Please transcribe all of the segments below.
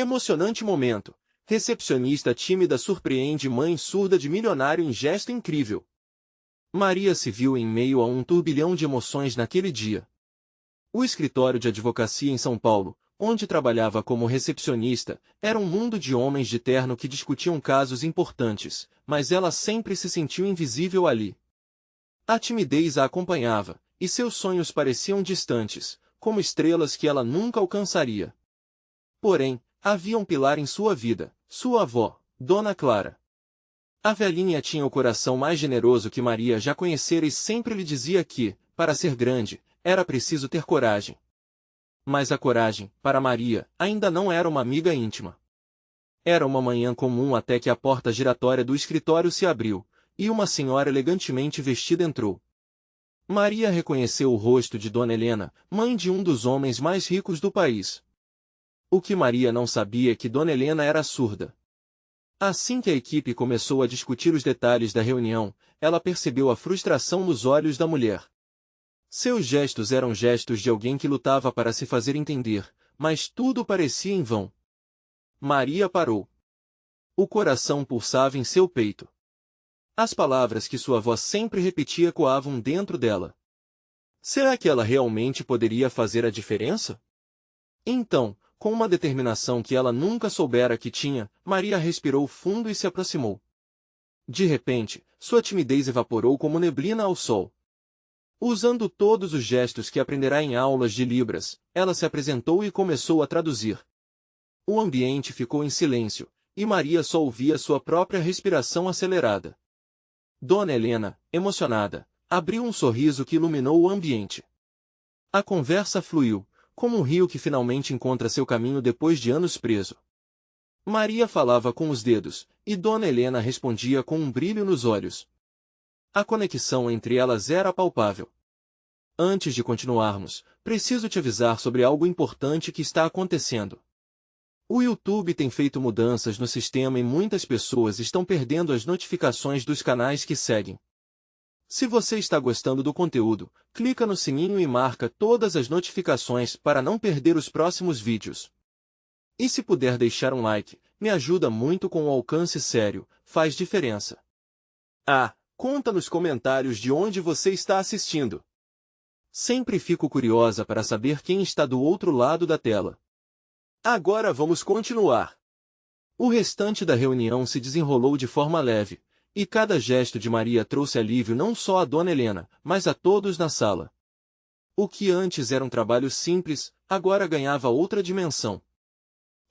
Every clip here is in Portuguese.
Emocionante momento. Recepcionista tímida surpreende mãe surda de milionário em gesto incrível. Maria se viu em meio a um turbilhão de emoções naquele dia. O escritório de advocacia em São Paulo, onde trabalhava como recepcionista, era um mundo de homens de terno que discutiam casos importantes, mas ela sempre se sentiu invisível ali. A timidez a acompanhava, e seus sonhos pareciam distantes, como estrelas que ela nunca alcançaria. Porém, havia um pilar em sua vida, sua avó, Dona Clara. A velhinha tinha o coração mais generoso que Maria já conhecera e sempre lhe dizia que, para ser grande, era preciso ter coragem. Mas a coragem, para Maria, ainda não era uma amiga íntima. Era uma manhã comum até que a porta giratória do escritório se abriu, e uma senhora elegantemente vestida entrou. Maria reconheceu o rosto de Dona Helena, mãe de um dos homens mais ricos do país. O que Maria não sabia é que Dona Helena era surda. Assim que a equipe começou a discutir os detalhes da reunião, ela percebeu a frustração nos olhos da mulher. Seus gestos eram gestos de alguém que lutava para se fazer entender, mas tudo parecia em vão. Maria parou. O coração pulsava em seu peito. As palavras que sua avó sempre repetia ecoavam dentro dela. Será que ela realmente poderia fazer a diferença? Então, com uma determinação que ela nunca soubera que tinha, Maria respirou fundo e se aproximou. De repente, sua timidez evaporou como neblina ao sol. Usando todos os gestos que aprenderá em aulas de Libras, ela se apresentou e começou a traduzir. O ambiente ficou em silêncio, e Maria só ouvia sua própria respiração acelerada. Dona Helena, emocionada, abriu um sorriso que iluminou o ambiente. A conversa fluiu, como um rio que finalmente encontra seu caminho depois de anos preso. Maria falava com os dedos, e Dona Helena respondia com um brilho nos olhos. A conexão entre elas era palpável. Antes de continuarmos, preciso te avisar sobre algo importante que está acontecendo. O YouTube tem feito mudanças no sistema e muitas pessoas estão perdendo as notificações dos canais que seguem. Se você está gostando do conteúdo, clica no sininho e marca todas as notificações para não perder os próximos vídeos. E se puder deixar um like, me ajuda muito com o alcance sério, faz diferença. Conta nos comentários de onde você está assistindo. Sempre fico curiosa para saber quem está do outro lado da tela. Agora vamos continuar. O restante da reunião se desenrolou de forma leve, e cada gesto de Maria trouxe alívio não só a Dona Helena, mas a todos na sala. O que antes era um trabalho simples, agora ganhava outra dimensão.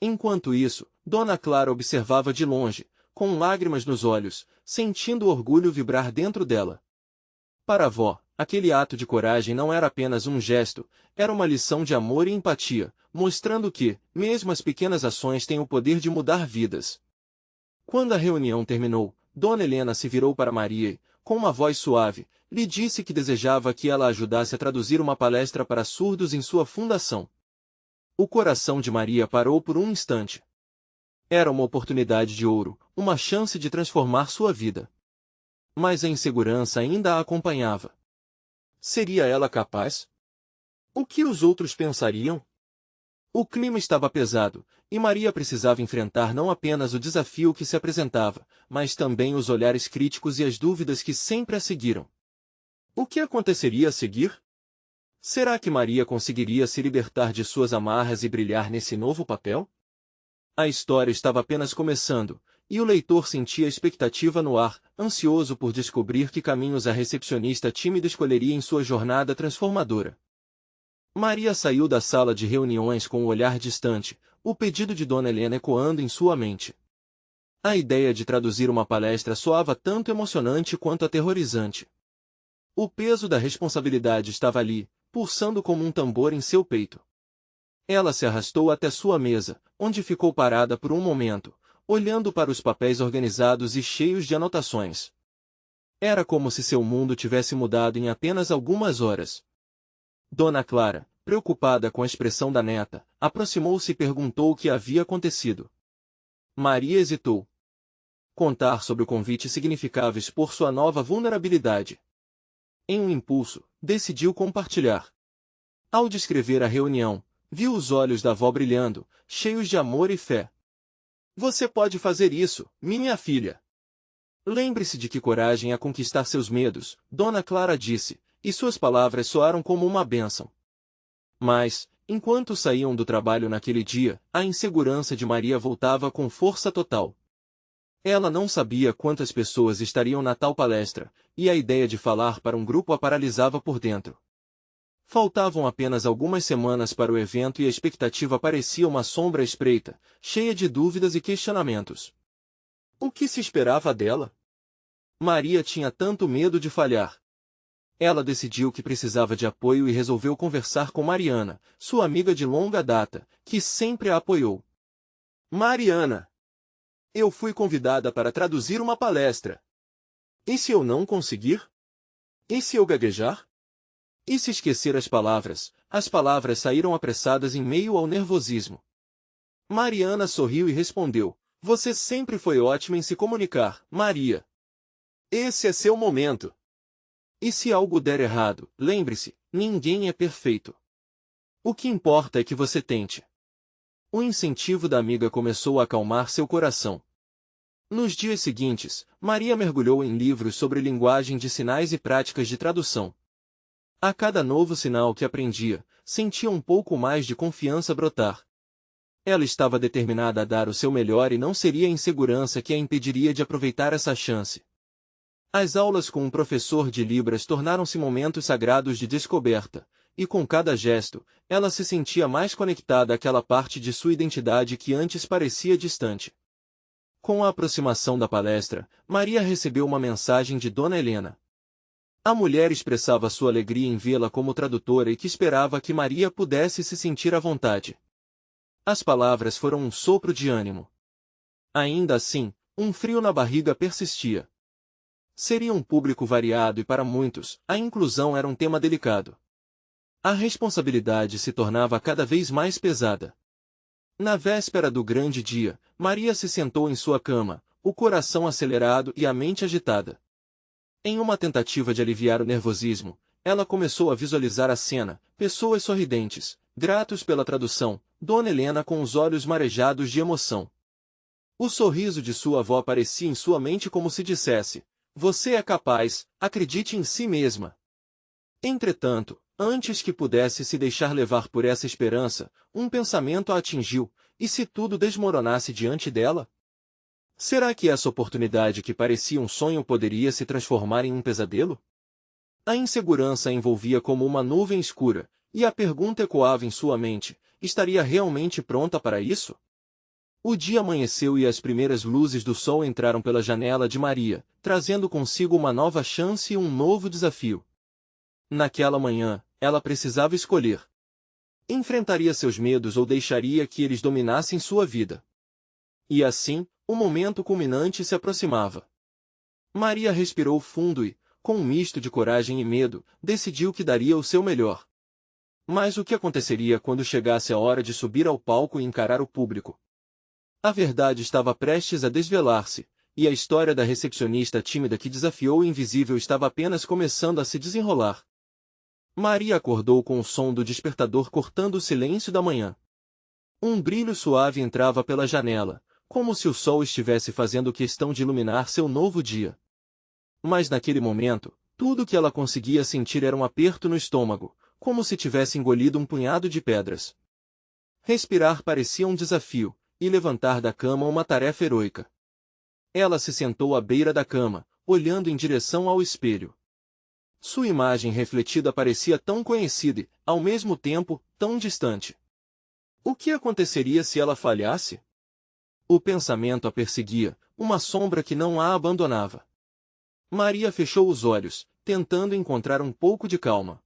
Enquanto isso, Dona Clara observava de longe, com lágrimas nos olhos, sentindo o orgulho vibrar dentro dela. Para a avó, aquele ato de coragem não era apenas um gesto, era uma lição de amor e empatia, mostrando que, mesmo as pequenas ações têm o poder de mudar vidas. Quando a reunião terminou, Dona Helena se virou para Maria e, com uma voz suave, lhe disse que desejava que ela ajudasse a traduzir uma palestra para surdos em sua fundação. O coração de Maria parou por um instante. Era uma oportunidade de ouro, uma chance de transformar sua vida. Mas a insegurança ainda a acompanhava. Seria ela capaz? O que os outros pensariam? O clima estava pesado, e Maria precisava enfrentar não apenas o desafio que se apresentava, mas também os olhares críticos e as dúvidas que sempre a seguiram. O que aconteceria a seguir? Será que Maria conseguiria se libertar de suas amarras e brilhar nesse novo papel? A história estava apenas começando, e o leitor sentia expectativa no ar, ansioso por descobrir que caminhos a recepcionista tímida escolheria em sua jornada transformadora. Maria saiu da sala de reuniões com o olhar distante, o pedido de Dona Helena ecoando em sua mente. A ideia de traduzir uma palestra soava tanto emocionante quanto aterrorizante. O peso da responsabilidade estava ali, pulsando como um tambor em seu peito. Ela se arrastou até sua mesa, onde ficou parada por um momento, olhando para os papéis organizados e cheios de anotações. Era como se seu mundo tivesse mudado em apenas algumas horas. Dona Clara, preocupada com a expressão da neta, aproximou-se e perguntou o que havia acontecido. Maria hesitou. Contar sobre o convite significava expor sua nova vulnerabilidade. Em um impulso, decidiu compartilhar. Ao descrever a reunião, viu os olhos da avó brilhando, cheios de amor e fé. Você pode fazer isso, minha filha. Lembre-se de que coragem é conquistar seus medos, Dona Clara disse, e suas palavras soaram como uma bênção. Mas, enquanto saíam do trabalho naquele dia, a insegurança de Maria voltava com força total. Ela não sabia quantas pessoas estariam na tal palestra, e a ideia de falar para um grupo a paralisava por dentro. Faltavam apenas algumas semanas para o evento e a expectativa parecia uma sombra espreita, cheia de dúvidas e questionamentos. O que se esperava dela? Maria tinha tanto medo de falhar. Ela decidiu que precisava de apoio e resolveu conversar com Mariana, sua amiga de longa data, que sempre a apoiou. Mariana! Eu fui convidada para traduzir uma palestra. E se eu não conseguir? E se eu gaguejar? E se esquecer as palavras? As palavras saíram apressadas em meio ao nervosismo. Mariana sorriu e respondeu: Você sempre foi ótima em se comunicar, Maria. Esse é seu momento. E se algo der errado, lembre-se, ninguém é perfeito. O que importa é que você tente. O incentivo da amiga começou a acalmar seu coração. Nos dias seguintes, Maria mergulhou em livros sobre linguagem de sinais e práticas de tradução. A cada novo sinal que aprendia, sentia um pouco mais de confiança brotar. Ela estava determinada a dar o seu melhor e não seria a insegurança que a impediria de aproveitar essa chance. As aulas com um professor de Libras tornaram-se momentos sagrados de descoberta, e com cada gesto, ela se sentia mais conectada àquela parte de sua identidade que antes parecia distante. Com a aproximação da palestra, Maria recebeu uma mensagem de Dona Helena. A mulher expressava sua alegria em vê-la como tradutora e que esperava que Maria pudesse se sentir à vontade. As palavras foram um sopro de ânimo. Ainda assim, um frio na barriga persistia. Seria um público variado e para muitos, a inclusão era um tema delicado. A responsabilidade se tornava cada vez mais pesada. Na véspera do grande dia, Maria se sentou em sua cama, o coração acelerado e a mente agitada. Em uma tentativa de aliviar o nervosismo, ela começou a visualizar a cena, pessoas sorridentes, gratos pela tradução, Dona Helena com os olhos marejados de emoção. O sorriso de sua avó aparecia em sua mente como se dissesse: Você é capaz, acredite em si mesma. Entretanto, antes que pudesse se deixar levar por essa esperança, um pensamento a atingiu: e se tudo desmoronasse diante dela? Será que essa oportunidade que parecia um sonho poderia se transformar em um pesadelo? A insegurança a envolvia como uma nuvem escura, e a pergunta ecoava em sua mente: estaria realmente pronta para isso? O dia amanheceu e as primeiras luzes do sol entraram pela janela de Maria, trazendo consigo uma nova chance e um novo desafio. Naquela manhã, ela precisava escolher. Enfrentaria seus medos ou deixaria que eles dominassem sua vida? E assim, o momento culminante se aproximava. Maria respirou fundo e, com um misto de coragem e medo, decidiu que daria o seu melhor. Mas o que aconteceria quando chegasse a hora de subir ao palco e encarar o público? A verdade estava prestes a desvelar-se, e a história da recepcionista tímida que desafiou o invisível estava apenas começando a se desenrolar. Maria acordou com o som do despertador cortando o silêncio da manhã. Um brilho suave entrava pela janela, como se o sol estivesse fazendo questão de iluminar seu novo dia. Mas naquele momento, tudo que ela conseguia sentir era um aperto no estômago, como se tivesse engolido um punhado de pedras. Respirar parecia um desafio, e levantar da cama uma tarefa heroica. Ela se sentou à beira da cama, olhando em direção ao espelho. Sua imagem refletida parecia tão conhecida e, ao mesmo tempo, tão distante. O que aconteceria se ela falhasse? O pensamento a perseguia, uma sombra que não a abandonava. Maria fechou os olhos, tentando encontrar um pouco de calma.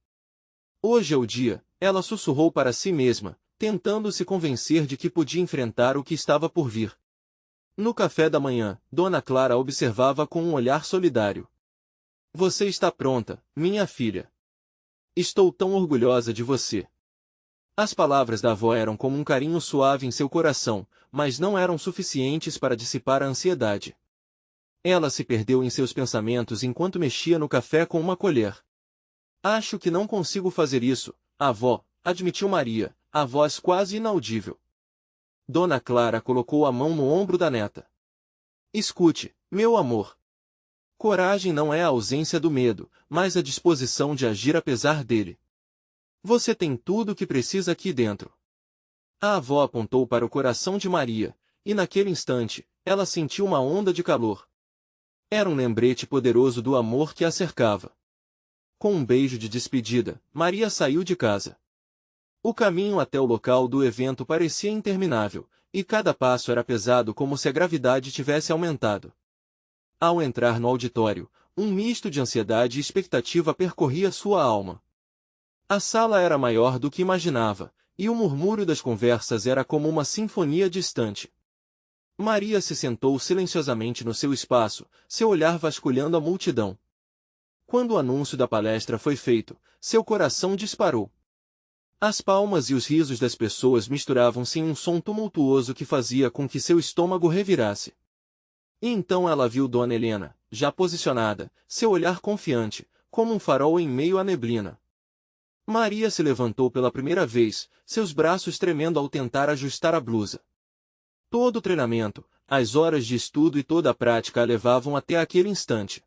Hoje é o dia, ela sussurrou para si mesma, tentando se convencer de que podia enfrentar o que estava por vir. No café da manhã, Dona Clara observava com um olhar solidário. Você está pronta, minha filha. Estou tão orgulhosa de você. As palavras da avó eram como um carinho suave em seu coração, mas não eram suficientes para dissipar a ansiedade. Ela se perdeu em seus pensamentos enquanto mexia no café com uma colher. Acho que não consigo fazer isso, avó, admitiu Maria, a voz quase inaudível. Dona Clara colocou a mão no ombro da neta. Escute, meu amor. Coragem não é a ausência do medo, mas a disposição de agir apesar dele. Você tem tudo o que precisa aqui dentro. A avó apontou para o coração de Maria, e naquele instante, ela sentiu uma onda de calor. Era um lembrete poderoso do amor que a cercava. Com um beijo de despedida, Maria saiu de casa. O caminho até o local do evento parecia interminável, e cada passo era pesado como se a gravidade tivesse aumentado. Ao entrar no auditório, um misto de ansiedade e expectativa percorria sua alma. A sala era maior do que imaginava, e o murmúrio das conversas era como uma sinfonia distante. Maria se sentou silenciosamente no seu espaço, seu olhar vasculhando a multidão. Quando o anúncio da palestra foi feito, seu coração disparou. As palmas e os risos das pessoas misturavam-se em um som tumultuoso que fazia com que seu estômago revirasse. E então ela viu Dona Helena, já posicionada, seu olhar confiante, como um farol em meio à neblina. Maria se levantou pela primeira vez, seus braços tremendo ao tentar ajustar a blusa. Todo o treinamento, as horas de estudo e toda a prática a levavam até aquele instante.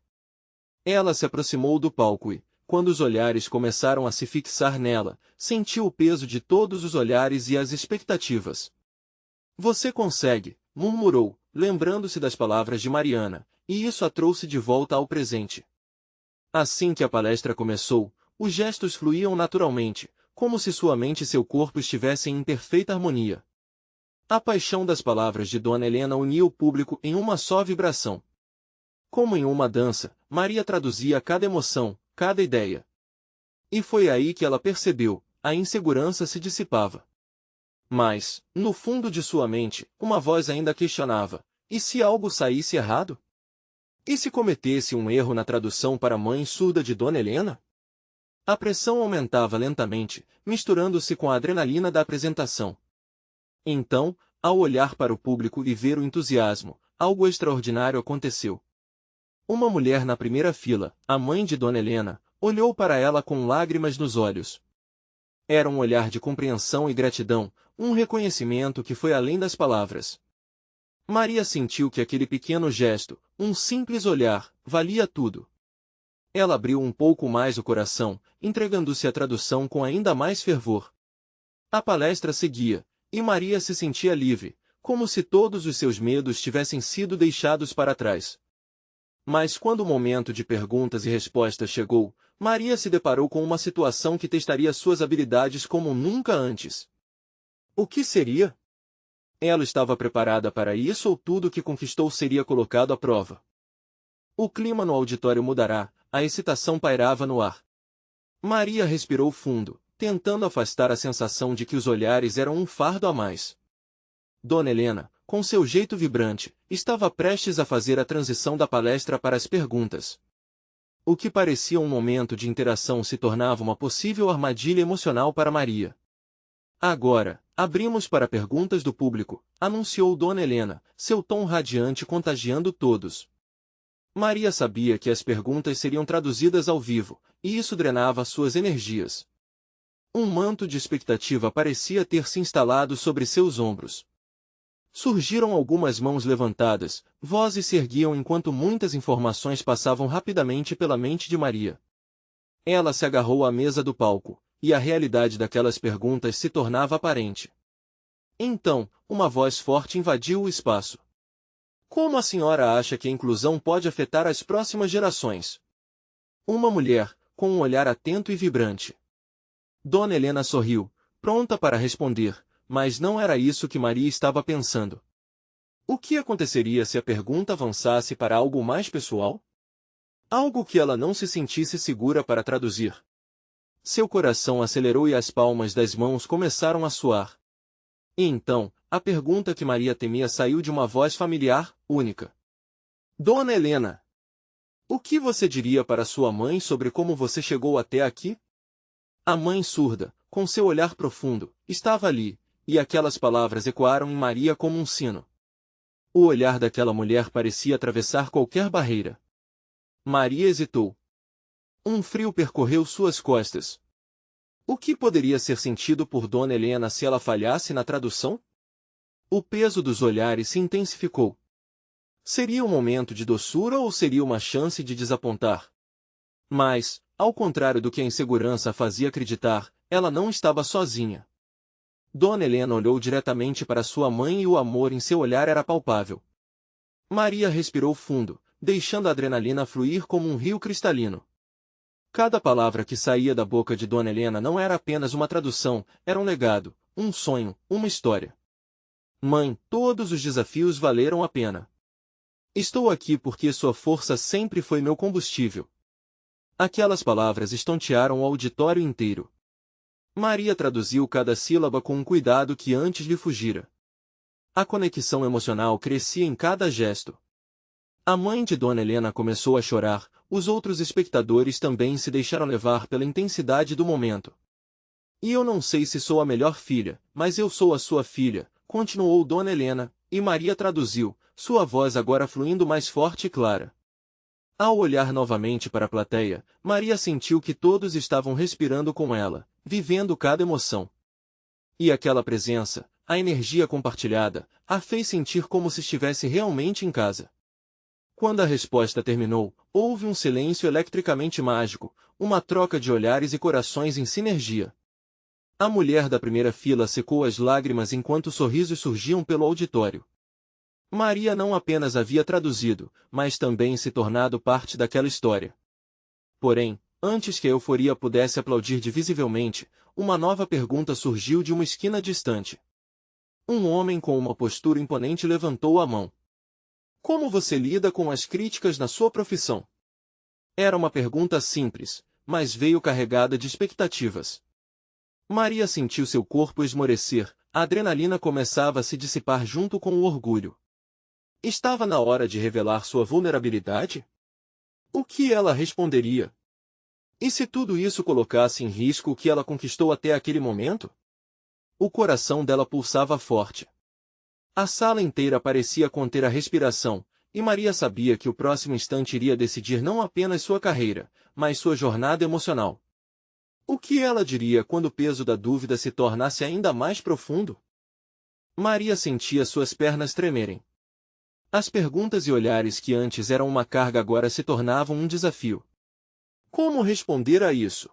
Ela se aproximou do palco e, quando os olhares começaram a se fixar nela, sentiu o peso de todos os olhares e as expectativas. Você consegue, murmurou, lembrando-se das palavras de Mariana, e isso a trouxe de volta ao presente. Assim que a palestra começou, os gestos fluíam naturalmente, como se sua mente e seu corpo estivessem em perfeita harmonia. A paixão das palavras de Dona Helena unia o público em uma só vibração. Como em uma dança, Maria traduzia cada emoção, cada ideia. E foi aí que ela percebeu, a insegurança se dissipava. Mas, no fundo de sua mente, uma voz ainda questionava, e se algo saísse errado? E se cometesse um erro na tradução para a mãe surda de Dona Helena? A pressão aumentava lentamente, misturando-se com a adrenalina da apresentação. Então, ao olhar para o público e ver o entusiasmo, algo extraordinário aconteceu. Uma mulher na primeira fila, a mãe de Dona Helena, olhou para ela com lágrimas nos olhos. Era um olhar de compreensão e gratidão, um reconhecimento que foi além das palavras. Maria sentiu que aquele pequeno gesto, um simples olhar, valia tudo. Ela abriu um pouco mais o coração, entregando-se à tradução com ainda mais fervor. A palestra seguia, e Maria se sentia livre, como se todos os seus medos tivessem sido deixados para trás. Mas quando o momento de perguntas e respostas chegou, Maria se deparou com uma situação que testaria suas habilidades como nunca antes. O que seria? Ela estava preparada para isso ou tudo o que conquistou seria colocado à prova? O clima no auditório mudará, a excitação pairava no ar. Maria respirou fundo, tentando afastar a sensação de que os olhares eram um fardo a mais. Dona Helena, com seu jeito vibrante, estava prestes a fazer a transição da palestra para as perguntas. O que parecia um momento de interação se tornava uma possível armadilha emocional para Maria. Agora, abrimos para perguntas do público, anunciou Dona Helena, seu tom radiante contagiando todos. Maria sabia que as perguntas seriam traduzidas ao vivo, e isso drenava suas energias. Um manto de expectativa parecia ter se instalado sobre seus ombros. Surgiram algumas mãos levantadas, vozes se erguiam enquanto muitas informações passavam rapidamente pela mente de Maria. Ela se agarrou à mesa do palco, e a realidade daquelas perguntas se tornava aparente. Então, uma voz forte invadiu o espaço. Como a senhora acha que a inclusão pode afetar as próximas gerações? Uma mulher, com um olhar atento e vibrante. Dona Helena sorriu, pronta para responder, mas não era isso que Maria estava pensando. O que aconteceria se a pergunta avançasse para algo mais pessoal? Algo que ela não se sentisse segura para traduzir. Seu coração acelerou e as palmas das mãos começaram a suar. E então, a pergunta que Maria temia saiu de uma voz familiar, única. Dona Helena, o que você diria para sua mãe sobre como você chegou até aqui? A mãe surda, com seu olhar profundo, estava ali, e aquelas palavras ecoaram em Maria como um sino. O olhar daquela mulher parecia atravessar qualquer barreira. Maria hesitou. Um frio percorreu suas costas. O que poderia ser sentido por Dona Helena se ela falhasse na tradução? O peso dos olhares se intensificou. Seria um momento de doçura ou seria uma chance de desapontar? Mas, ao contrário do que a insegurança fazia acreditar, ela não estava sozinha. Dona Helena olhou diretamente para sua mãe e o amor em seu olhar era palpável. Maria respirou fundo, deixando a adrenalina fluir como um rio cristalino. Cada palavra que saía da boca de Dona Helena não era apenas uma tradução, era um legado, um sonho, uma história. Mãe, todos os desafios valeram a pena. Estou aqui porque sua força sempre foi meu combustível. Aquelas palavras estontearam o auditório inteiro. Maria traduziu cada sílaba com um cuidado que antes lhe fugira. A conexão emocional crescia em cada gesto. A mãe de Dona Helena começou a chorar, os outros espectadores também se deixaram levar pela intensidade do momento. E eu não sei se sou a melhor filha, mas eu sou a sua filha, continuou Dona Helena, e Maria traduziu, sua voz agora fluindo mais forte e clara. Ao olhar novamente para a plateia, Maria sentiu que todos estavam respirando com ela, vivendo cada emoção. E aquela presença, a energia compartilhada, a fez sentir como se estivesse realmente em casa. Quando a resposta terminou, houve um silêncio eletricamente mágico, uma troca de olhares e corações em sinergia. A mulher da primeira fila secou as lágrimas enquanto sorrisos surgiam pelo auditório. Maria não apenas havia traduzido, mas também se tornado parte daquela história. Porém, antes que a euforia pudesse aplaudir visivelmente, uma nova pergunta surgiu de uma esquina distante. Um homem com uma postura imponente levantou a mão. Como você lida com as críticas na sua profissão? Era uma pergunta simples, mas veio carregada de expectativas. Maria sentiu seu corpo esmorecer, a adrenalina começava a se dissipar junto com o orgulho. Estava na hora de revelar sua vulnerabilidade? O que ela responderia? E se tudo isso colocasse em risco o que ela conquistou até aquele momento? O coração dela pulsava forte. A sala inteira parecia conter a respiração, e Maria sabia que o próximo instante iria decidir não apenas sua carreira, mas sua jornada emocional. O que ela diria quando o peso da dúvida se tornasse ainda mais profundo? Maria sentia suas pernas tremerem. As perguntas e olhares que antes eram uma carga agora se tornavam um desafio. Como responder a isso?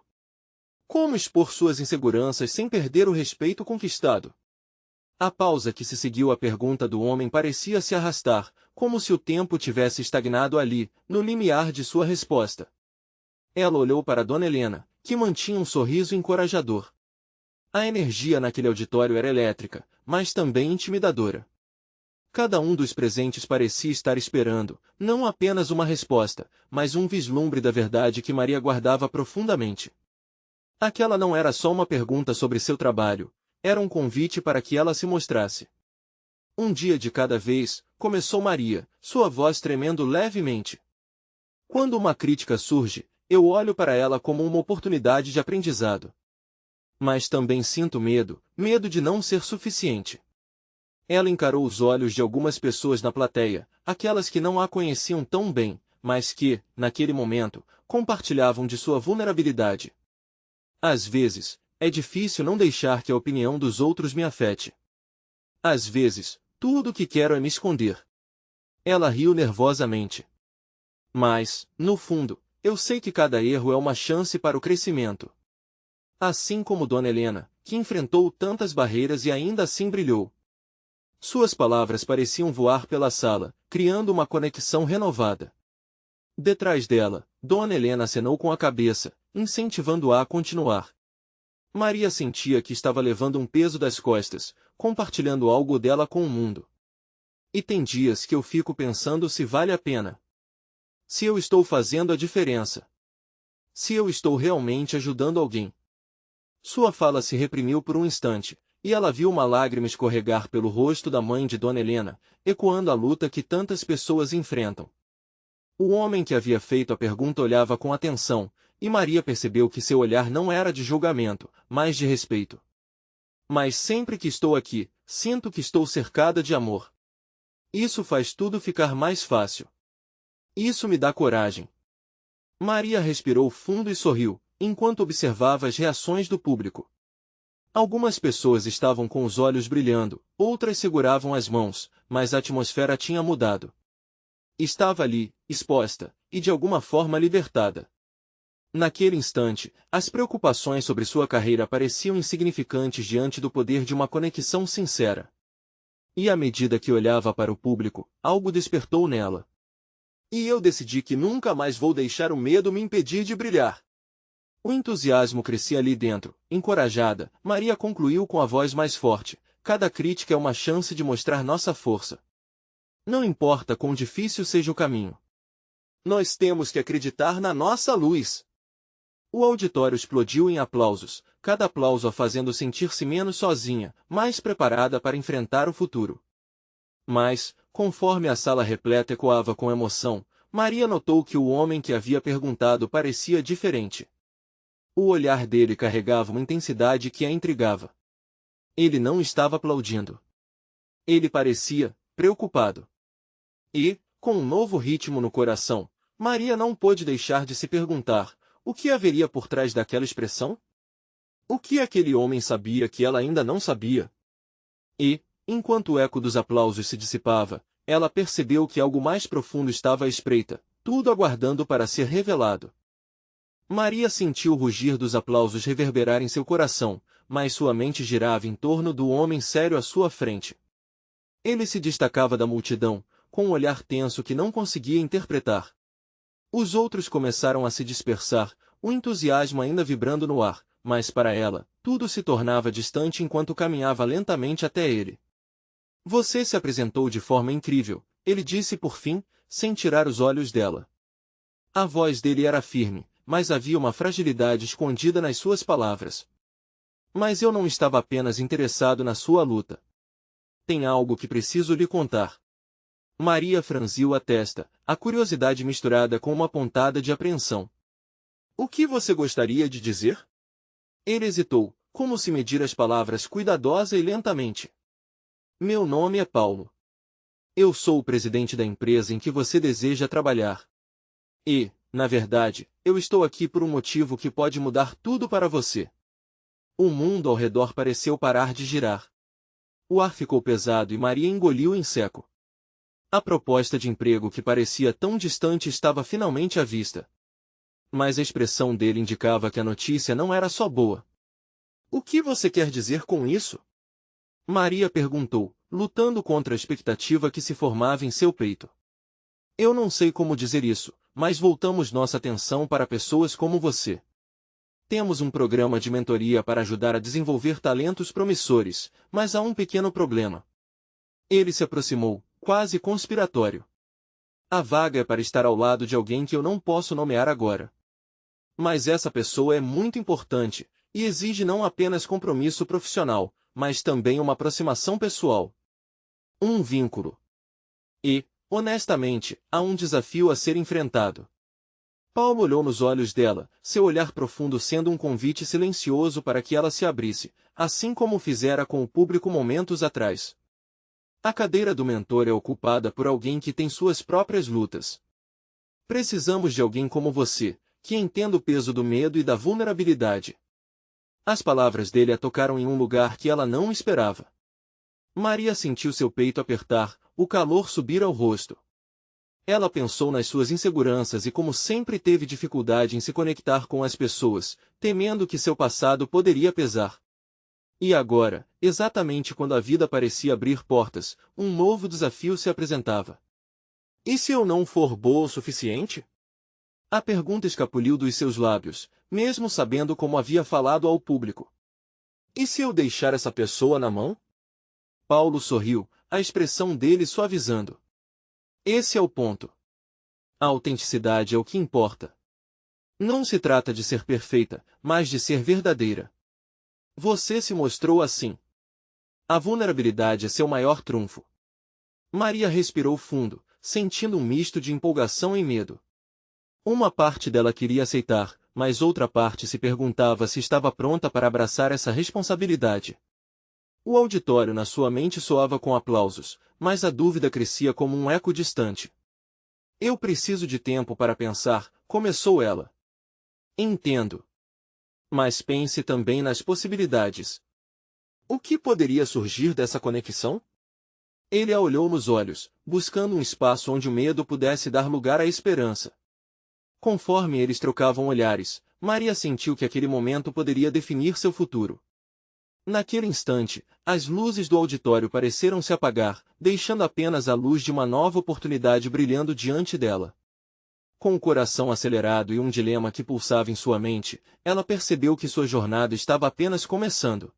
Como expor suas inseguranças sem perder o respeito conquistado? A pausa que se seguiu à pergunta do homem parecia se arrastar, como se o tempo tivesse estagnado ali, no limiar de sua resposta. Ela olhou para Dona Helena, que mantinha um sorriso encorajador. A energia naquele auditório era elétrica, mas também intimidadora. Cada um dos presentes parecia estar esperando, não apenas uma resposta, mas um vislumbre da verdade que Maria guardava profundamente. Aquela não era só uma pergunta sobre seu trabalho, era um convite para que ela se mostrasse. Um dia de cada vez, começou Maria, sua voz tremendo levemente. Quando uma crítica surge, eu olho para ela como uma oportunidade de aprendizado. Mas também sinto medo, medo de não ser suficiente. Ela encarou os olhos de algumas pessoas na plateia, aquelas que não a conheciam tão bem, mas que, naquele momento, compartilhavam de sua vulnerabilidade. Às vezes, é difícil não deixar que a opinião dos outros me afete. Às vezes, tudo o que quero é me esconder. Ela riu nervosamente. Mas, no fundo, eu sei que cada erro é uma chance para o crescimento. Assim como Dona Helena, que enfrentou tantas barreiras e ainda assim brilhou. Suas palavras pareciam voar pela sala, criando uma conexão renovada. Detrás dela, Dona Helena acenou com a cabeça, incentivando-a a continuar. Maria sentia que estava levando um peso das costas, compartilhando algo dela com o mundo. E tem dias que eu fico pensando se vale a pena. Se eu estou fazendo a diferença. Se eu estou realmente ajudando alguém. Sua fala se reprimiu por um instante, e ela viu uma lágrima escorregar pelo rosto da mãe de Dona Helena, ecoando a luta que tantas pessoas enfrentam. O homem que havia feito a pergunta olhava com atenção, e Maria percebeu que seu olhar não era de julgamento, mas de respeito. Mas sempre que estou aqui, sinto que estou cercada de amor. Isso faz tudo ficar mais fácil. Isso me dá coragem. Maria respirou fundo e sorriu, enquanto observava as reações do público. Algumas pessoas estavam com os olhos brilhando, outras seguravam as mãos, mas a atmosfera tinha mudado. Estava ali, exposta, e de alguma forma libertada. Naquele instante, as preocupações sobre sua carreira pareciam insignificantes diante do poder de uma conexão sincera. E à medida que olhava para o público, algo despertou nela. E eu decidi que nunca mais vou deixar o medo me impedir de brilhar. O entusiasmo crescia ali dentro. Encorajada, Maria concluiu com a voz mais forte: cada crítica é uma chance de mostrar nossa força. Não importa quão difícil seja o caminho. Nós temos que acreditar na nossa luz. O auditório explodiu em aplausos, cada aplauso a fazendo sentir-se menos sozinha, mais preparada para enfrentar o futuro. Mas, conforme a sala repleta ecoava com emoção, Maria notou que o homem que havia perguntado parecia diferente. O olhar dele carregava uma intensidade que a intrigava. Ele não estava aplaudindo. Ele parecia preocupado. E, com um novo ritmo no coração, Maria não pôde deixar de se perguntar: o que haveria por trás daquela expressão? O que aquele homem sabia que ela ainda não sabia? E, enquanto o eco dos aplausos se dissipava, ela percebeu que algo mais profundo estava à espreita, tudo aguardando para ser revelado. Maria sentiu o rugir dos aplausos reverberar em seu coração, mas sua mente girava em torno do homem sério à sua frente. Ele se destacava da multidão, com um olhar tenso que não conseguia interpretar. Os outros começaram a se dispersar, o entusiasmo ainda vibrando no ar, mas para ela, tudo se tornava distante enquanto caminhava lentamente até ele. Você se apresentou de forma incrível, ele disse por fim, sem tirar os olhos dela. A voz dele era firme, mas havia uma fragilidade escondida nas suas palavras. Mas eu não estava apenas interessado na sua luta. Tem algo que preciso lhe contar. Maria franziu a testa, a curiosidade misturada com uma pontada de apreensão. O que você gostaria de dizer? Ele hesitou, como se medir as palavras cuidadosa e lentamente. Meu nome é Paulo. Eu sou o presidente da empresa em que você deseja trabalhar. E, na verdade, eu estou aqui por um motivo que pode mudar tudo para você. O mundo ao redor pareceu parar de girar. O ar ficou pesado e Maria engoliu em seco. A proposta de emprego que parecia tão distante estava finalmente à vista. Mas a expressão dele indicava que a notícia não era só boa. O que você quer dizer com isso? Maria perguntou, lutando contra a expectativa que se formava em seu peito. Eu não sei como dizer isso, mas voltamos nossa atenção para pessoas como você. Temos um programa de mentoria para ajudar a desenvolver talentos promissores, mas há um pequeno problema. Ele se aproximou, quase conspiratório. A vaga é para estar ao lado de alguém que eu não posso nomear agora. Mas essa pessoa é muito importante, e exige não apenas compromisso profissional, mas também uma aproximação pessoal. Um vínculo. E, honestamente, há um desafio a ser enfrentado. Paulo olhou nos olhos dela, seu olhar profundo sendo um convite silencioso para que ela se abrisse, assim como fizera com o público momentos atrás. A cadeira do mentor é ocupada por alguém que tem suas próprias lutas. Precisamos de alguém como você, que entenda o peso do medo e da vulnerabilidade. As palavras dele a tocaram em um lugar que ela não esperava. Maria sentiu seu peito apertar, o calor subir ao rosto. Ela pensou nas suas inseguranças e como sempre teve dificuldade em se conectar com as pessoas, temendo que seu passado poderia pesar. E agora, exatamente quando a vida parecia abrir portas, um novo desafio se apresentava. E se eu não for boa o suficiente? A pergunta escapuliu dos seus lábios, mesmo sabendo como havia falado ao público. E se eu deixar essa pessoa na mão? Paulo sorriu, a expressão dele suavizando. Esse é o ponto. A autenticidade é o que importa. Não se trata de ser perfeita, mas de ser verdadeira. Você se mostrou assim. A vulnerabilidade é seu maior trunfo. Maria respirou fundo, sentindo um misto de empolgação e medo. Uma parte dela queria aceitar, mas outra parte se perguntava se estava pronta para abraçar essa responsabilidade. O auditório na sua mente soava com aplausos, mas a dúvida crescia como um eco distante. Eu preciso de tempo para pensar, começou ela. Entendo. Mas pense também nas possibilidades. O que poderia surgir dessa conexão? Ele a olhou nos olhos, buscando um espaço onde o medo pudesse dar lugar à esperança. Conforme eles trocavam olhares, Maria sentiu que aquele momento poderia definir seu futuro. Naquele instante, as luzes do auditório pareceram se apagar, deixando apenas a luz de uma nova oportunidade brilhando diante dela. Com o coração acelerado e um dilema que pulsava em sua mente, ela percebeu que sua jornada estava apenas começando.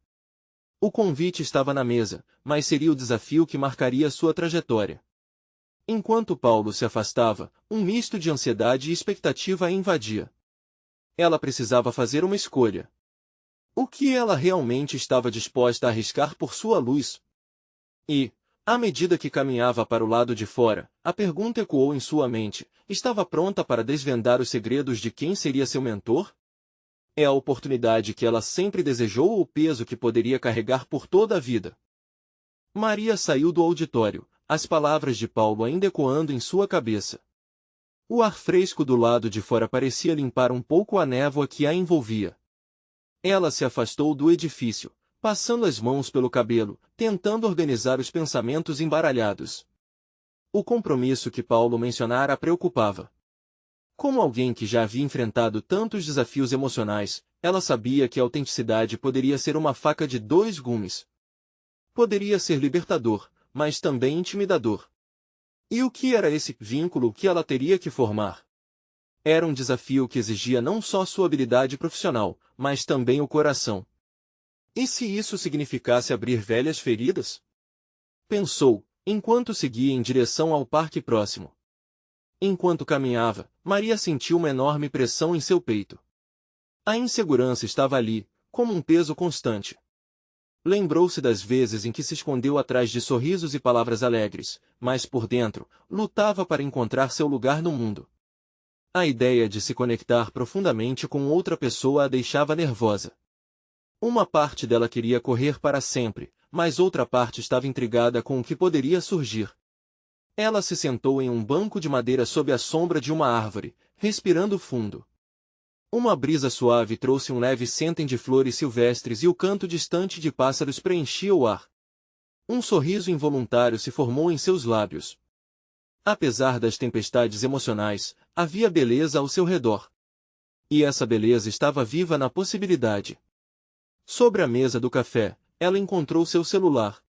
O convite estava na mesa, mas seria o desafio que marcaria sua trajetória. Enquanto Paulo se afastava, um misto de ansiedade e expectativa a invadia. Ela precisava fazer uma escolha. O que ela realmente estava disposta a arriscar por sua luz? E, à medida que caminhava para o lado de fora, a pergunta ecoou em sua mente: estava pronta para desvendar os segredos de quem seria seu mentor? É a oportunidade que ela sempre desejou ou o peso que poderia carregar por toda a vida? Maria saiu do auditório, as palavras de Paulo ainda ecoando em sua cabeça. O ar fresco do lado de fora parecia limpar um pouco a névoa que a envolvia. Ela se afastou do edifício, passando as mãos pelo cabelo, tentando organizar os pensamentos embaralhados. O compromisso que Paulo mencionara a preocupava. Como alguém que já havia enfrentado tantos desafios emocionais, ela sabia que a autenticidade poderia ser uma faca de dois gumes. Poderia ser libertador, mas também intimidador. E o que era esse vínculo que ela teria que formar? Era um desafio que exigia não só sua habilidade profissional, mas também o coração. E se isso significasse abrir velhas feridas? Pensou, enquanto seguia em direção ao parque próximo. Enquanto caminhava, Maria sentiu uma enorme pressão em seu peito. A insegurança estava ali, como um peso constante. Lembrou-se das vezes em que se escondeu atrás de sorrisos e palavras alegres, mas por dentro, lutava para encontrar seu lugar no mundo. A ideia de se conectar profundamente com outra pessoa a deixava nervosa. Uma parte dela queria correr para sempre, mas outra parte estava intrigada com o que poderia surgir. Ela se sentou em um banco de madeira sob a sombra de uma árvore, respirando fundo. Uma brisa suave trouxe um leve sentem de flores silvestres e o canto distante de pássaros preenchia o ar. Um sorriso involuntário se formou em seus lábios. Apesar das tempestades emocionais, havia beleza ao seu redor. E essa beleza estava viva na possibilidade. Sobre a mesa do café, ela encontrou seu celular.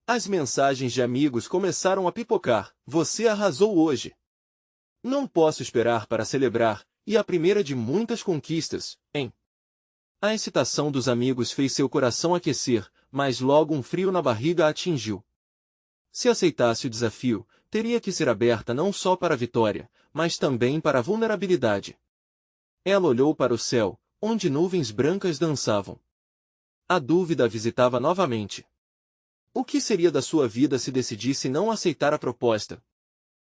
As mensagens de amigos começaram a pipocar: "Você arrasou hoje. Não posso esperar para celebrar, e a primeira de muitas conquistas, hein?" A excitação dos amigos fez seu coração aquecer, mas logo um frio na barriga a atingiu. Se aceitasse o desafio, teria que ser aberta não só para a vitória, mas também para a vulnerabilidade. Ela olhou para o céu, onde nuvens brancas dançavam. A dúvida a visitava novamente. O que seria da sua vida se decidisse não aceitar a proposta?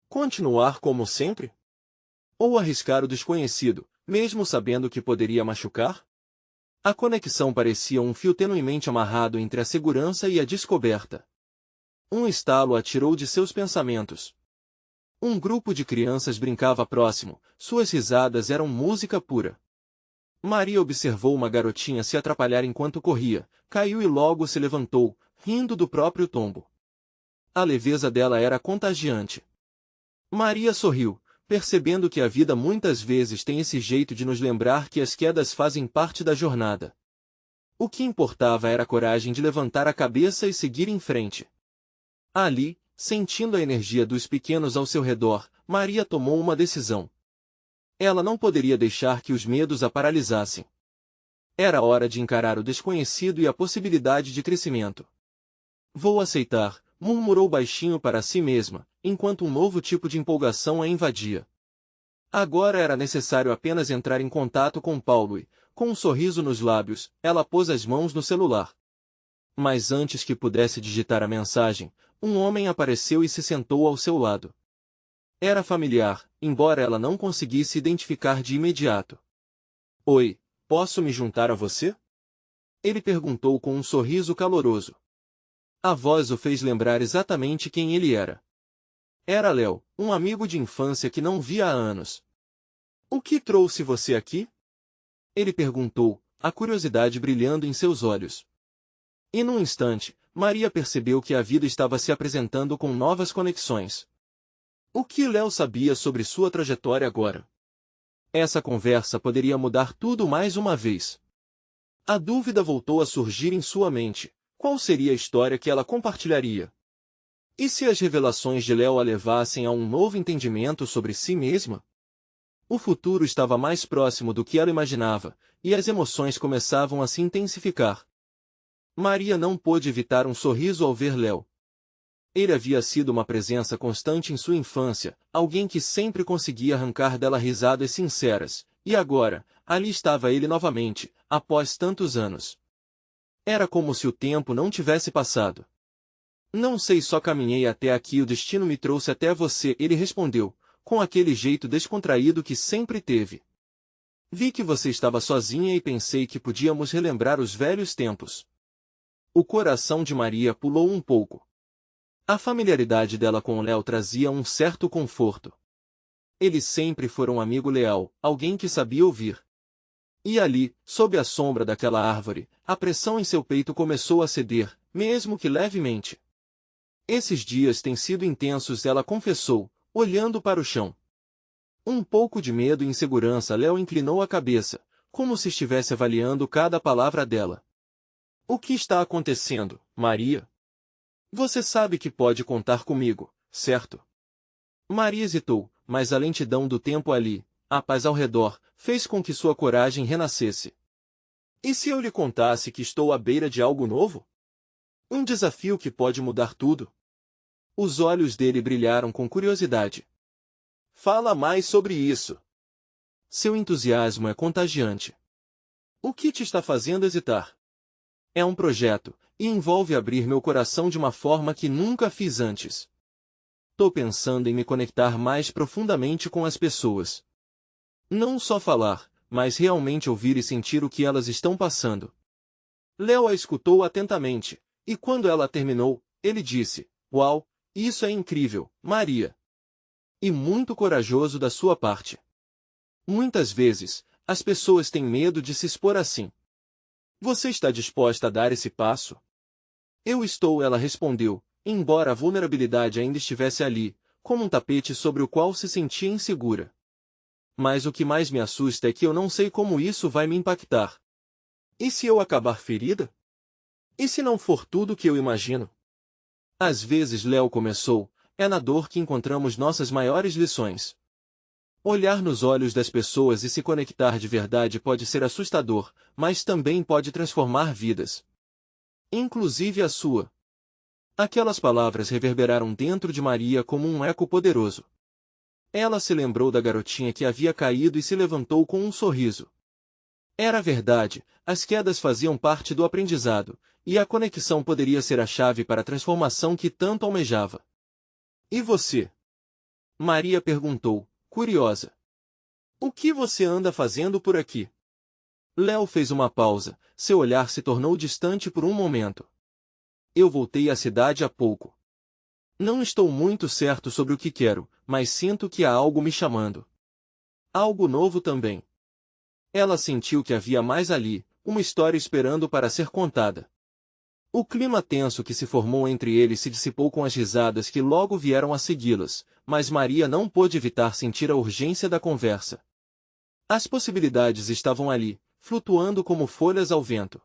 Continuar como sempre? Ou arriscar o desconhecido, mesmo sabendo que poderia machucar? A conexão parecia um fio tenuemente amarrado entre a segurança e a descoberta. Um estalo a tirou de seus pensamentos. Um grupo de crianças brincava próximo, suas risadas eram música pura. Maria observou uma garotinha se atrapalhar enquanto corria, caiu e logo se levantou, rindo do próprio tombo. A leveza dela era contagiante. Maria sorriu, percebendo que a vida muitas vezes tem esse jeito de nos lembrar que as quedas fazem parte da jornada. O que importava era a coragem de levantar a cabeça e seguir em frente. Ali, sentindo a energia dos pequenos ao seu redor, Maria tomou uma decisão. Ela não poderia deixar que os medos a paralisassem. Era hora de encarar o desconhecido e a possibilidade de crescimento. "Vou aceitar", murmurou baixinho para si mesma, enquanto um novo tipo de empolgação a invadia. Agora era necessário apenas entrar em contato com Paulo e, com um sorriso nos lábios, ela pôs as mãos no celular. Mas antes que pudesse digitar a mensagem, um homem apareceu e se sentou ao seu lado. Era familiar, embora ela não conseguisse identificar de imediato. "Oi, posso me juntar a você?" Ele perguntou com um sorriso caloroso. A voz o fez lembrar exatamente quem ele era. Era Léo, um amigo de infância que não via há anos. "O que trouxe você aqui?" Ele perguntou, a curiosidade brilhando em seus olhos. E num instante, Maria percebeu que a vida estava se apresentando com novas conexões. O que Léo sabia sobre sua trajetória agora? Essa conversa poderia mudar tudo mais uma vez. A dúvida voltou a surgir em sua mente. Qual seria a história que ela compartilharia? E se as revelações de Léo a levassem a um novo entendimento sobre si mesma? O futuro estava mais próximo do que ela imaginava, e as emoções começavam a se intensificar. Maria não pôde evitar um sorriso ao ver Léo. Ele havia sido uma presença constante em sua infância, alguém que sempre conseguia arrancar dela risadas sinceras, e agora, ali estava ele novamente, após tantos anos. Era como se o tempo não tivesse passado. Não sei, só caminhei até aqui e o destino me trouxe até você, ele respondeu, com aquele jeito descontraído que sempre teve. Vi que você estava sozinha e pensei que podíamos relembrar os velhos tempos. O coração de Maria pulou um pouco. A familiaridade dela com Léo trazia um certo conforto. Eles sempre foram um amigo leal, alguém que sabia ouvir. E ali, sob a sombra daquela árvore, a pressão em seu peito começou a ceder, mesmo que levemente. Esses dias têm sido intensos, ela confessou, olhando para o chão. Um pouco de medo e insegurança, Léo inclinou a cabeça, como se estivesse avaliando cada palavra dela. O que está acontecendo, Maria? Você sabe que pode contar comigo, certo? Maria hesitou, mas a lentidão do tempo ali, a paz ao redor, fez com que sua coragem renascesse. E se eu lhe contasse que estou à beira de algo novo? Um desafio que pode mudar tudo? Os olhos dele brilharam com curiosidade. Fala mais sobre isso. Seu entusiasmo é contagiante. O que te está fazendo hesitar? É um projeto, e envolve abrir meu coração de uma forma que nunca fiz antes. Tô pensando em me conectar mais profundamente com as pessoas. Não só falar, mas realmente ouvir e sentir o que elas estão passando. Léo a escutou atentamente, e quando ela terminou, ele disse, Uau, isso é incrível, Maria. E muito corajoso da sua parte. Muitas vezes, as pessoas têm medo de se expor assim. Você está disposta a dar esse passo? Eu estou, ela respondeu, embora a vulnerabilidade ainda estivesse ali, como um tapete sobre o qual se sentia insegura. Mas o que mais me assusta é que eu não sei como isso vai me impactar. E se eu acabar ferida? E se não for tudo o que eu imagino? Às vezes, Léo começou, é na dor que encontramos nossas maiores lições. Olhar nos olhos das pessoas e se conectar de verdade pode ser assustador, mas também pode transformar vidas. Inclusive a sua. Aquelas palavras reverberaram dentro de Maria como um eco poderoso. Ela se lembrou da garotinha que havia caído e se levantou com um sorriso. Era verdade, as quedas faziam parte do aprendizado, e a conexão poderia ser a chave para a transformação que tanto almejava. E você? Maria perguntou, curiosa. O que você anda fazendo por aqui? Léo fez uma pausa, seu olhar se tornou distante por um momento. Eu voltei à cidade há pouco. Não estou muito certo sobre o que quero, mas sinto que há algo me chamando. Algo novo também. Ela sentiu que havia mais ali, uma história esperando para ser contada. O clima tenso que se formou entre eles se dissipou com as risadas que logo vieram a segui-las, mas Maria não pôde evitar sentir a urgência da conversa. As possibilidades estavam ali, flutuando como folhas ao vento.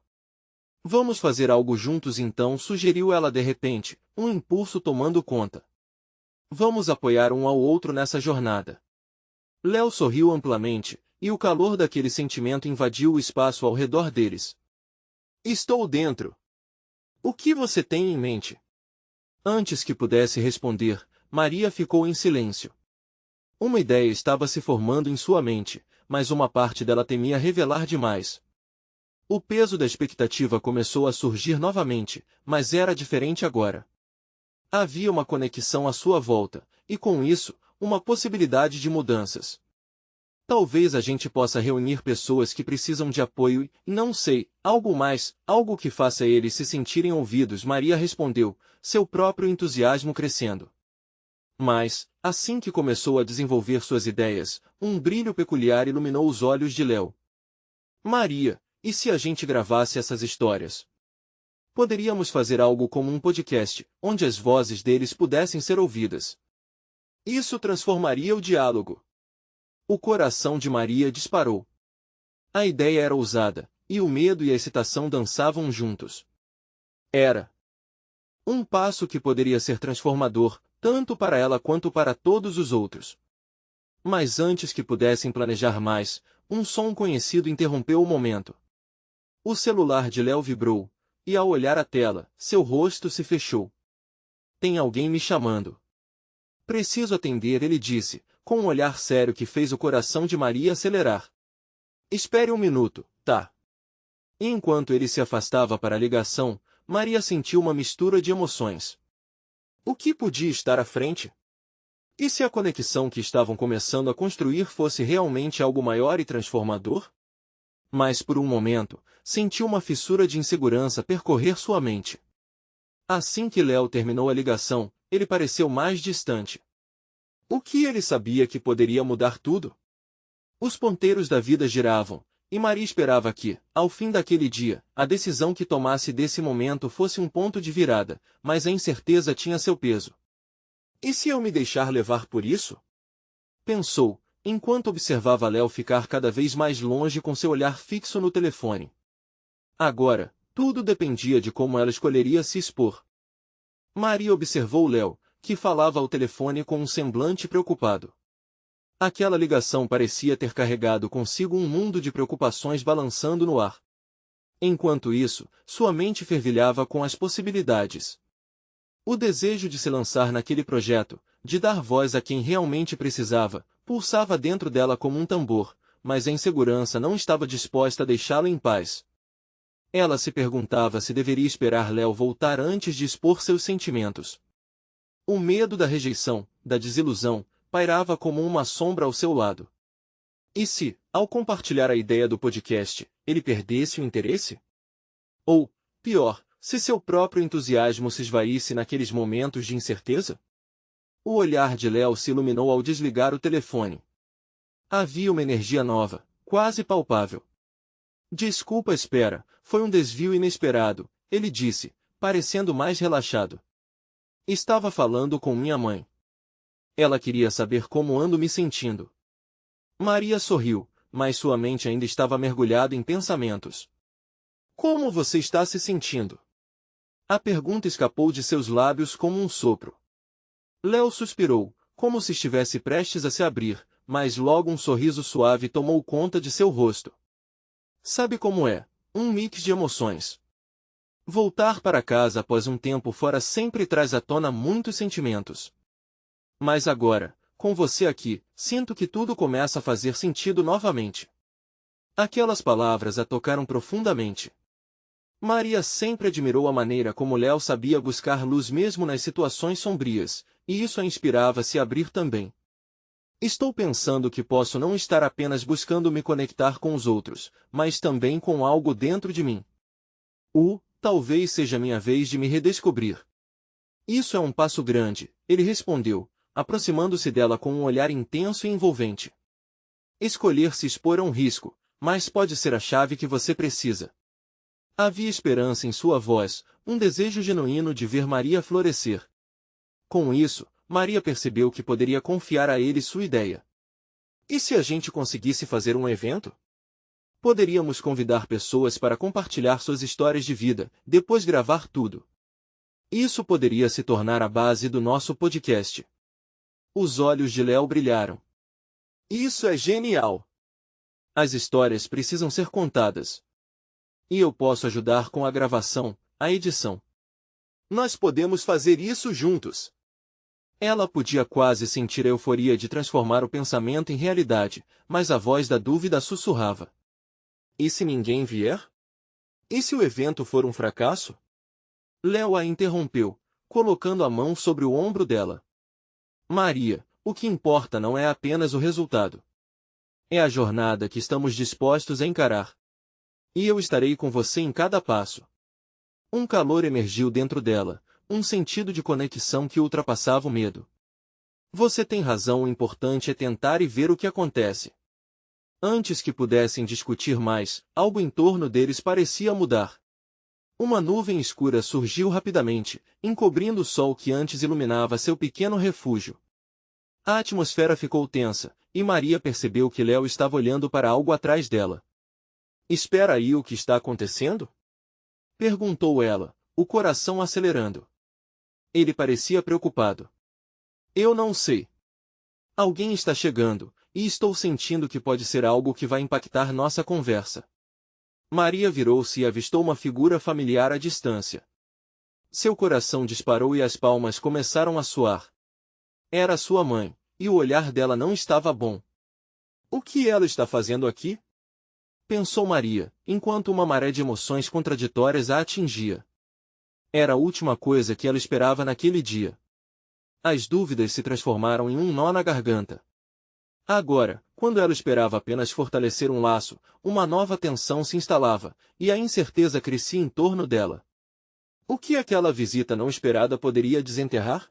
Vamos fazer algo juntos então, sugeriu ela de repente, um impulso tomando conta. Vamos apoiar um ao outro nessa jornada. Léo sorriu amplamente, e o calor daquele sentimento invadiu o espaço ao redor deles. Estou dentro. O que você tem em mente? Antes que pudesse responder, Maria ficou em silêncio. Uma ideia estava se formando em sua mente, mas uma parte dela temia revelar demais. O peso da expectativa começou a surgir novamente, mas era diferente agora. Havia uma conexão à sua volta, e com isso, uma possibilidade de mudanças. Talvez a gente possa reunir pessoas que precisam de apoio e, não sei, algo mais, algo que faça eles se sentirem ouvidos, Maria respondeu, seu próprio entusiasmo crescendo. Mas, assim que começou a desenvolver suas ideias, um brilho peculiar iluminou os olhos de Léo. Maria, E se a gente gravasse essas histórias? Poderíamos fazer algo como um podcast, onde as vozes deles pudessem ser ouvidas. Isso transformaria o diálogo. O coração de Maria disparou. A ideia era ousada, e o medo e a excitação dançavam juntos. Era um passo que poderia ser transformador, tanto para ela quanto para todos os outros. Mas antes que pudessem planejar mais, um som conhecido interrompeu o momento. O celular de Léo vibrou, e ao olhar a tela, seu rosto se fechou. Tem alguém me chamando. Preciso atender, ele disse, com um olhar sério que fez o coração de Maria acelerar. Espere um minuto, tá? E enquanto ele se afastava para a ligação, Maria sentiu uma mistura de emoções. O que podia estar à frente? E se a conexão que estavam começando a construir fosse realmente algo maior e transformador? Mas por um momento, sentiu uma fissura de insegurança percorrer sua mente. Assim que Léo terminou a ligação, ele pareceu mais distante. O que ele sabia que poderia mudar tudo? Os ponteiros da vida giravam, e Maria esperava que, ao fim daquele dia, a decisão que tomasse desse momento fosse um ponto de virada, mas a incerteza tinha seu peso. E se eu me deixar levar por isso? Pensou, enquanto observava Léo ficar cada vez mais longe com seu olhar fixo no telefone. Agora, tudo dependia de como ela escolheria se expor. Maria observou Léo, que falava ao telefone com um semblante preocupado. Aquela ligação parecia ter carregado consigo um mundo de preocupações balançando no ar. Enquanto isso, sua mente fervilhava com as possibilidades. O desejo de se lançar naquele projeto, de dar voz a quem realmente precisava, pulsava dentro dela como um tambor, mas a insegurança não estava disposta a deixá-la em paz. Ela se perguntava se deveria esperar Léo voltar antes de expor seus sentimentos. O medo da rejeição, da desilusão, pairava como uma sombra ao seu lado. E se, ao compartilhar a ideia do podcast, ele perdesse o interesse? Ou, pior, se seu próprio entusiasmo se esvaísse naqueles momentos de incerteza? O olhar de Léo se iluminou ao desligar o telefone. Havia uma energia nova, quase palpável. Desculpa a espera, foi um desvio inesperado, ele disse, parecendo mais relaxado. Estava falando com minha mãe. Ela queria saber como ando me sentindo. Maria sorriu, mas sua mente ainda estava mergulhada em pensamentos. Como você está se sentindo? A pergunta escapou de seus lábios como um sopro. Léo suspirou, como se estivesse prestes a se abrir, mas logo um sorriso suave tomou conta de seu rosto. Sabe como é? Um mix de emoções. Voltar para casa após um tempo fora sempre traz à tona muitos sentimentos. Mas agora, com você aqui, sinto que tudo começa a fazer sentido novamente. Aquelas palavras a tocaram profundamente. Maria sempre admirou a maneira como Léo sabia buscar luz mesmo nas situações sombrias, e isso a inspirava a se abrir também. Estou pensando que posso não estar apenas buscando me conectar com os outros, mas também com algo dentro de mim. Talvez seja minha vez de me redescobrir. Isso é um passo grande, ele respondeu, aproximando-se dela com um olhar intenso e envolvente. Escolher se expor é um risco, mas pode ser a chave que você precisa. Havia esperança em sua voz, um desejo genuíno de ver Maria florescer. Com isso, Maria percebeu que poderia confiar a ele sua ideia. E se a gente conseguisse fazer um evento? Poderíamos convidar pessoas para compartilhar suas histórias de vida, depois gravar tudo. Isso poderia se tornar a base do nosso podcast. Os olhos de Léo brilharam. Isso é genial! As histórias precisam ser contadas. E eu posso ajudar com a gravação, a edição. Nós podemos fazer isso juntos. Ela podia quase sentir a euforia de transformar o pensamento em realidade, mas a voz da dúvida sussurrava. E se ninguém vier? E se o evento for um fracasso? Léo a interrompeu, colocando a mão sobre o ombro dela. Maria, o que importa não é apenas o resultado. É a jornada que estamos dispostos a encarar. E eu estarei com você em cada passo. Um calor emergiu dentro dela, um sentido de conexão que ultrapassava o medo. Você tem razão, o importante é tentar e ver o que acontece. Antes que pudessem discutir mais, algo em torno deles parecia mudar. Uma nuvem escura surgiu rapidamente, encobrindo o sol que antes iluminava seu pequeno refúgio. A atmosfera ficou tensa, e Maria percebeu que Léo estava olhando para algo atrás dela. "Espera aí, o que está acontecendo?" perguntou ela, o coração acelerando. Ele parecia preocupado. "Eu não sei. Alguém está chegando, e estou sentindo que pode ser algo que vai impactar nossa conversa." Maria virou-se e avistou uma figura familiar à distância. Seu coração disparou e as palmas começaram a suar. Era sua mãe, e o olhar dela não estava bom. "O que ela está fazendo aqui?" pensou Maria, enquanto uma maré de emoções contraditórias a atingia. Era a última coisa que ela esperava naquele dia. As dúvidas se transformaram em um nó na garganta. Agora, quando ela esperava apenas fortalecer um laço, uma nova tensão se instalava, e a incerteza crescia em torno dela. O que aquela visita não esperada poderia desenterrar?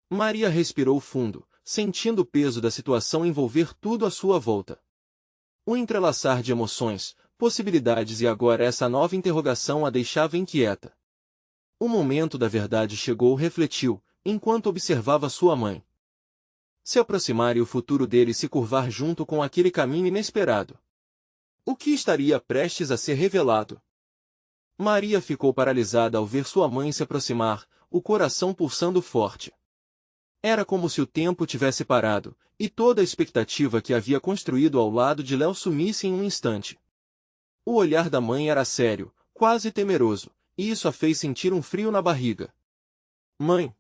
Maria respirou fundo, sentindo o peso da situação envolver tudo à sua volta. O entrelaçar de emoções, possibilidades e agora essa nova interrogação a deixava inquieta. O momento da verdade chegou, refletiu, enquanto observava sua mãe se aproximar e o futuro dele se curvar junto com aquele caminho inesperado. O que estaria prestes a ser revelado? Maria ficou paralisada ao ver sua mãe se aproximar, o coração pulsando forte. Era como se o tempo tivesse parado, e toda a expectativa que havia construído ao lado de Léo sumisse em um instante. O olhar da mãe era sério, quase temeroso, e isso a fez sentir um frio na barriga. "Mãe!"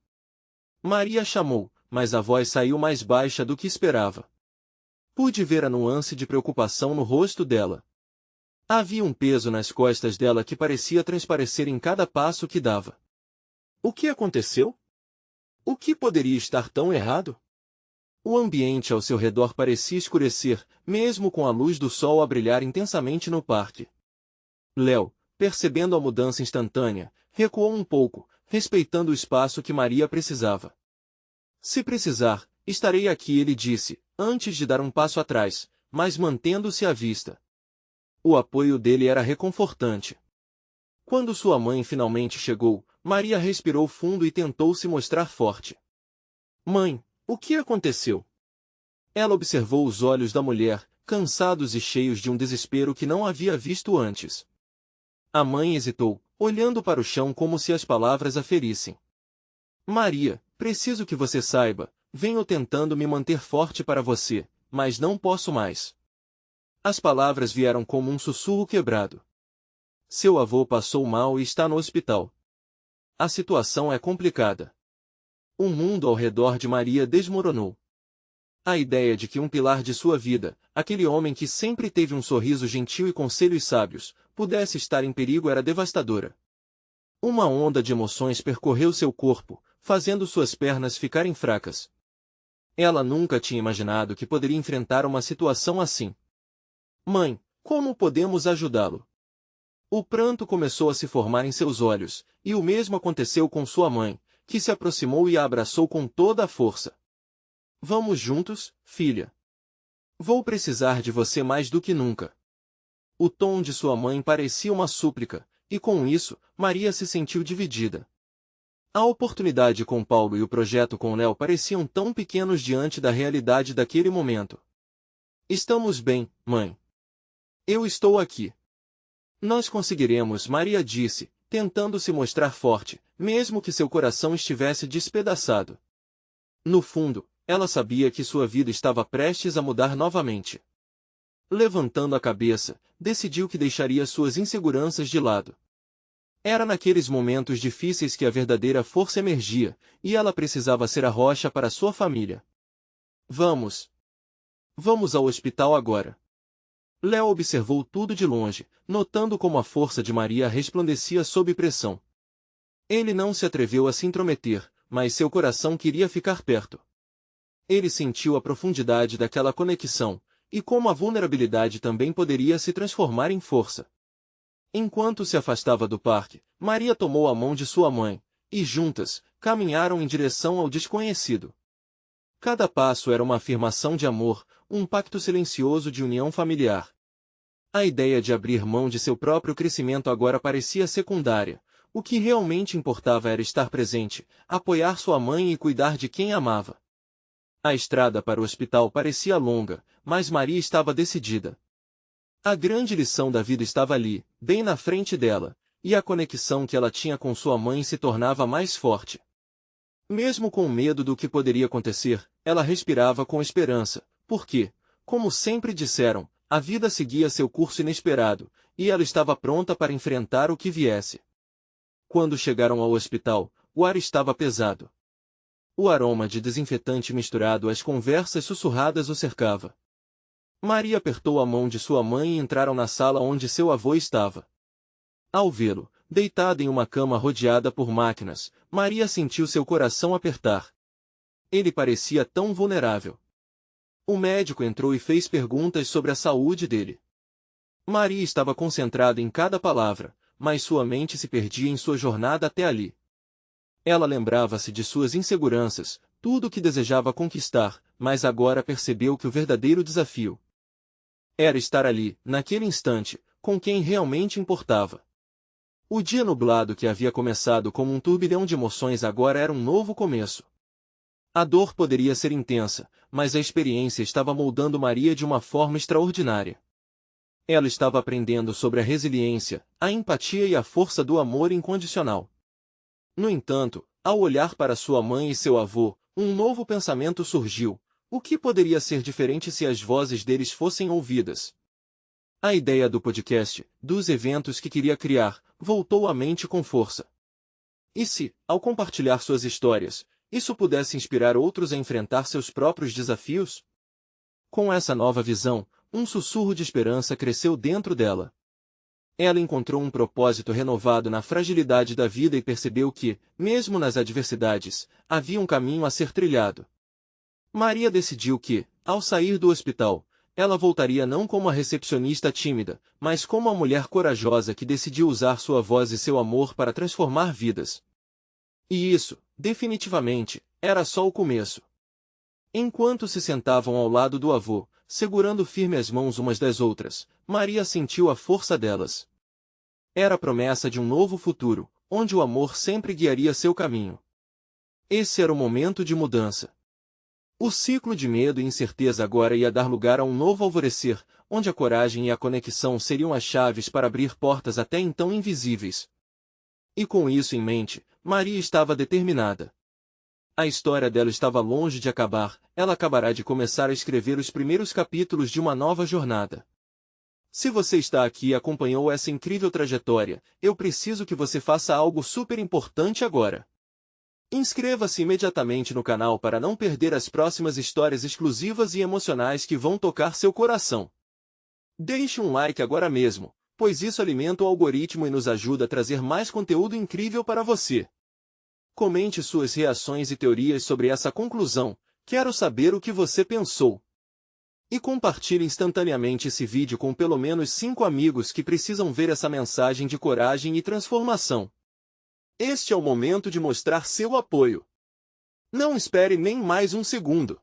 Maria chamou, mas a voz saiu mais baixa do que esperava. Pude ver a nuance de preocupação no rosto dela. Havia um peso nas costas dela que parecia transparecer em cada passo que dava. O que aconteceu? O que poderia estar tão errado? O ambiente ao seu redor parecia escurecer, mesmo com a luz do sol a brilhar intensamente no parque. Léo, percebendo a mudança instantânea, recuou um pouco, respeitando o espaço que Maria precisava. "Se precisar, estarei aqui", ele disse, antes de dar um passo atrás, mas mantendo-se à vista. O apoio dele era reconfortante. Quando sua mãe finalmente chegou, Maria respirou fundo e tentou se mostrar forte. "Mãe, o que aconteceu?" Ela observou os olhos da mulher, cansados e cheios de um desespero que não havia visto antes. A mãe hesitou, olhando para o chão como se as palavras a ferissem. "Maria, preciso que você saiba, venho tentando me manter forte para você, mas não posso mais." As palavras vieram como um sussurro quebrado. "Seu avô passou mal e está no hospital. A situação é complicada." O mundo ao redor de Maria desmoronou. A ideia de que um pilar de sua vida, aquele homem que sempre teve um sorriso gentil e conselhos sábios, pudesse estar em perigo era devastadora. Uma onda de emoções percorreu seu corpo, fazendo suas pernas ficarem fracas. Ela nunca tinha imaginado que poderia enfrentar uma situação assim. "Mãe, como podemos ajudá-lo?" O pranto começou a se formar em seus olhos, e o mesmo aconteceu com sua mãe, que se aproximou e a abraçou com toda a força. "Vamos juntos, filha. Vou precisar de você mais do que nunca." O tom de sua mãe parecia uma súplica, e com isso, Maria se sentiu dividida. A oportunidade com Paulo e o projeto com Léo pareciam tão pequenos diante da realidade daquele momento. "Estamos bem, mãe. Eu estou aqui. Nós conseguiremos", Maria disse, tentando se mostrar forte, mesmo que seu coração estivesse despedaçado. No fundo, ela sabia que sua vida estava prestes a mudar novamente. Levantando a cabeça, decidiu que deixaria suas inseguranças de lado. Era naqueles momentos difíceis que a verdadeira força emergia, e ela precisava ser a rocha para sua família. "Vamos. Vamos ao hospital agora." Léo observou tudo de longe, notando como a força de Maria resplandecia sob pressão. Ele não se atreveu a se intrometer, mas seu coração queria ficar perto. Ele sentiu a profundidade daquela conexão, e como a vulnerabilidade também poderia se transformar em força. Enquanto se afastava do parque, Maria tomou a mão de sua mãe, e juntas, caminharam em direção ao desconhecido. Cada passo era uma afirmação de amor, um pacto silencioso de união familiar. A ideia de abrir mão de seu próprio crescimento agora parecia secundária. O que realmente importava era estar presente, apoiar sua mãe e cuidar de quem amava. A estrada para o hospital parecia longa, mas Maria estava decidida. A grande lição da vida estava ali, bem na frente dela, e a conexão que ela tinha com sua mãe se tornava mais forte. Mesmo com medo do que poderia acontecer, ela respirava com esperança, porque, como sempre disseram, a vida seguia seu curso inesperado, e ela estava pronta para enfrentar o que viesse. Quando chegaram ao hospital, o ar estava pesado. O aroma de desinfetante misturado às conversas sussurradas o cercava. Maria apertou a mão de sua mãe e entraram na sala onde seu avô estava. Ao vê-lo, deitado em uma cama rodeada por máquinas, Maria sentiu seu coração apertar. Ele parecia tão vulnerável. O médico entrou e fez perguntas sobre a saúde dele. Maria estava concentrada em cada palavra, mas sua mente se perdia em sua jornada até ali. Ela lembrava-se de suas inseguranças, tudo o que desejava conquistar, mas agora percebeu que o verdadeiro desafio era estar ali, naquele instante, com quem realmente importava. O dia nublado que havia começado como um turbilhão de emoções agora era um novo começo. A dor poderia ser intensa, mas a experiência estava moldando Maria de uma forma extraordinária. Ela estava aprendendo sobre a resiliência, a empatia e a força do amor incondicional. No entanto, ao olhar para sua mãe e seu avô, um novo pensamento surgiu. O que poderia ser diferente se as vozes deles fossem ouvidas? A ideia do podcast, dos eventos que queria criar, voltou à mente com força. E se, ao compartilhar suas histórias, isso pudesse inspirar outros a enfrentar seus próprios desafios? Com essa nova visão, um sussurro de esperança cresceu dentro dela. Ela encontrou um propósito renovado na fragilidade da vida e percebeu que, mesmo nas adversidades, havia um caminho a ser trilhado. Maria decidiu que, ao sair do hospital, ela voltaria não como a recepcionista tímida, mas como a mulher corajosa que decidiu usar sua voz e seu amor para transformar vidas. E isso, definitivamente, era só o começo. Enquanto se sentavam ao lado do avô, segurando firme as mãos umas das outras, Maria sentiu a força delas. Era a promessa de um novo futuro, onde o amor sempre guiaria seu caminho. Esse era o momento de mudança. O ciclo de medo e incerteza agora ia dar lugar a um novo alvorecer, onde a coragem e a conexão seriam as chaves para abrir portas até então invisíveis. E com isso em mente, Maria estava determinada. A história dela estava longe de acabar, ela acabará de começar a escrever os primeiros capítulos de uma nova jornada. Se você está aqui e acompanhou essa incrível trajetória, eu preciso que você faça algo super importante agora. Inscreva-se imediatamente no canal para não perder as próximas histórias exclusivas e emocionais que vão tocar seu coração. Deixe um like agora mesmo, pois isso alimenta o algoritmo e nos ajuda a trazer mais conteúdo incrível para você. Comente suas reações e teorias sobre essa conclusão, quero saber o que você pensou. E compartilhe instantaneamente esse vídeo com pelo menos 5 amigos que precisam ver essa mensagem de coragem e transformação. Este é o momento de mostrar seu apoio. Não espere nem mais um segundo.